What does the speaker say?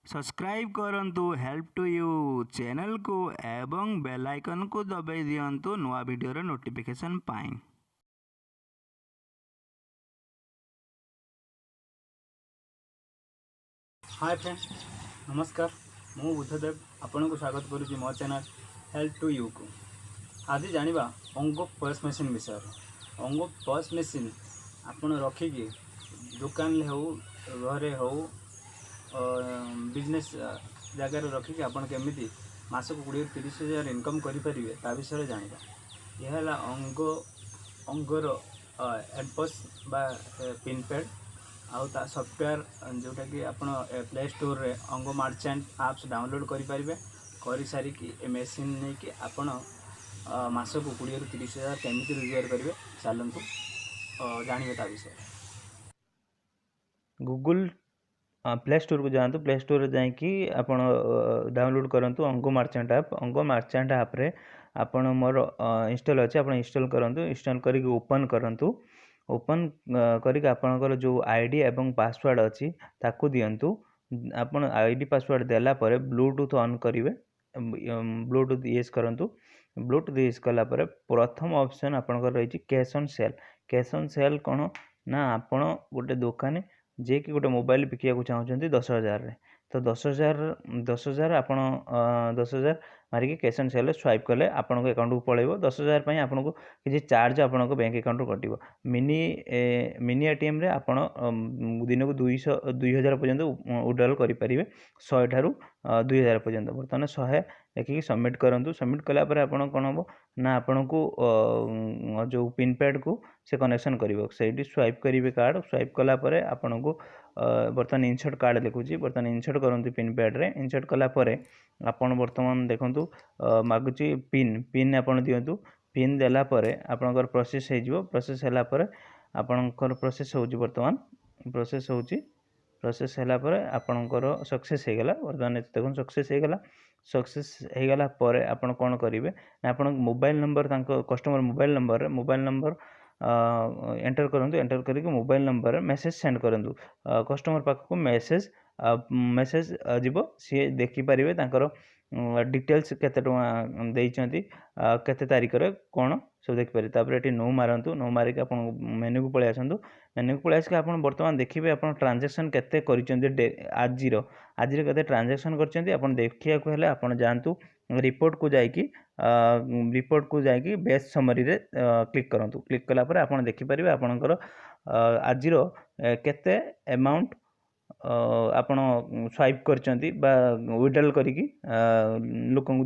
Subscribe करंतु help to you channel को एवं बेल आइकन को दबाई दियंतु नवा वीडियो रो नोटिफिकेशन पाई। हाय फ्रेंड, नमस्कार। मु बुद्धदेव आपन को स्वागत करुच्ची मो चैनल हेल्प टू यू को। आज जानिबा अंगो पॉस मशीन विषय। अंगो पॉस मशीन आपन रखिकी दुकान ले हो घरे हो बिजनेस जगार रखिकी आपन केमिति मासक 20-30 हजार इनकम करें ता विषय जानिबा। यह अंगर एडपस बा पिन पैड आउ ता सॉफ्टवेयर जोटा कि आपण प्ले स्टोर रे अंग मर्चेंट एप्स डाउनलोड करि परिबे। करि सारी कि ए मशीन नै कि आपण मास को 20-30 हजार केमिति रोजगार करिवे चलंतु जानिबे ता विषय। गूगल प्ले स्टोर को जातु। प्ले स्टोर जाकि आप डाउनलोड करंतु अंगो मर्चेंट ऐप। अंगो मर्चेंट ऐप रे आपण मोर इंस्टॉल अच्छे आप इंस्टॉल करंतु। इंस्टॉल करी ओपन करंतु। ओपन करी आपनकर जो आईडी एवं पासवर्ड अच्छी ताकू दियंतु। आपण आईडी पासवर्ड देला परे ब्लूटूथ ऑन करिवे। ब्लूटूथ यूज करंतु। ब्लूटूथ यूज कला परे प्रथम ऑप्शन आपनकर रही cash on sale. Cash on sale कौन ना आपण गोटे दुकान जे कि गोटे मोबाइल बिकिया चाहते 10,000 तो 10,000 आप 10,000 मारिकी कैश ऑन सेल स्वाइप कले आपन अकाउंट को पड़ेगा 10,000 आपन को किसी चार्ज आपन बैंक अकाउंट कटो। मिनी एटीएम रे आपन दिन को 2,000 पर्यंत विड्रॉल करेंगे 100 ठारू 2,000 पर्यंत। बर्तमान 100 देखिए सबमिट करूँ। सबमिट कलापर आपन कौन हम ना आपन को जो पिन पैड को से कनेक्शन कर स्वाइप करेंगे कार्ड। स्वाइप कलापर आपन को बर्तमान इनसर्ट कार्ड लिखुची। बर्तमान इनसर्ट करंतु पिन पैड रे। इनसर्ट कलापर आपन बर्तमान देखंतु मागुची पिन आपन दियंतु। पिन देला परे आपनकर प्रोसेस हो। प्रोसेस हैला परे आपनकर प्रोसेस होची। बर्तमान प्रोसेस होची। प्रोसेस हैला परे आपनकर सक्सेस हो गला। बर्तमान देखो सक्सेस हो गला। सक्सेस हो गला परे आपन कोन करिवे ना आपन मोबाइल नंबर तांको कस्टमर मोबाइल नंबर एंटर करंतु। एंटर करके मोबाइल नंबर मेसेज सेंड करंतु। कस्टमर पाख को मेसेज जीवो। सी देखि परिवे तांकर डिटेल्स केते टका देइचंती केते तारिख रे कोन सब देखि पारे। तापर एटी नो मारंतु। नो मारिक आपन मेनू को पळे आसंतु। मेनू को पळे आसके आपन वर्तमान देखिबे आपन ट्रांजैक्शन केते करिचंती आजिर केते ट्रांजैक्शन करचंती आपन देखिया को हेले आपन जानतु रिपोर्ट को जाइकी बेस्ट समरी रे क्लिक करंतु। क्लिक कला पर आपन देखि परिबे आपनकर आजिर केते अमाउंट आपण स्वाइप करचंती बा विड्रॉल करिकी लोकन को